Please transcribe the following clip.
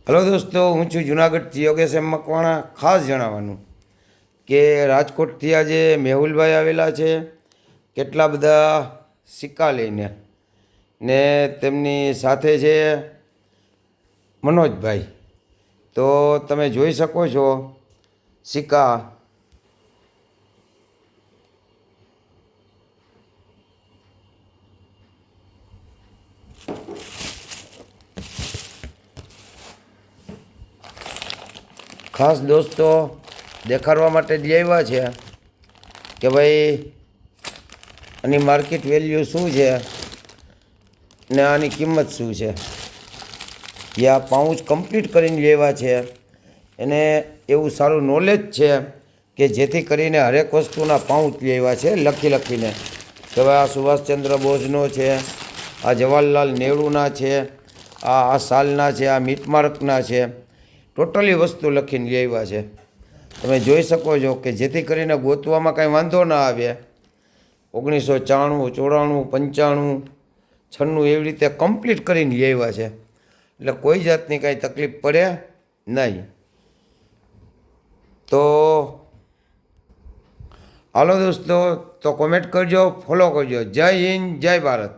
Hello દોસ્તો, હું છું જુનાગઢથી યોગેશ એમ મકવાણા. ખાસ જણાવવાનું કે રાજકોટથી આજે મેહુલભાઈ આવેલા છે, કેટલા બધા સિક્કા લઈને, ને તેમની સાથે છે મનોજભાઈ. તો તમે જોઈ શકો છો સિક્કા. ખાસ દોસ્તો દેખાડવા માટે જ આવ્યા છે કે ભાઈ આની માર્કેટ વેલ્યુ શું છે ને આની કિંમત શું છે. જે આ પાઉચ કમ્પ્લીટ કરીને લેવા છે એને એવું સારું નોલેજ છે કે જેથી કરીને હરેક વસ્તુના પાઉચ લેવા છે લખીને કે ભાઈ આ સુભાષચંદ્ર બોઝનો છે, આ જવાહરલાલ નહેરુના છે, આ સાલના છે, આ મીટમાર્કના છે, ટોટલી વસ્તુ લખીને લેવા છે. તમે જોઈ શકો છો કે જેથી કરીને ગોતવામાં કાંઈ વાંધો ના આવે. 1994, 94, 95, 96 એવી રીતે કમ્પ્લીટ કરીને લેવા છે, એટલે કોઈ જાતની કાંઈ તકલીફ પડે નહીં. તો હાલો દોસ્તો, તો કોમેન્ટ કરજો, ફોલો કરજો. જય હિન્દ, જય ભારત.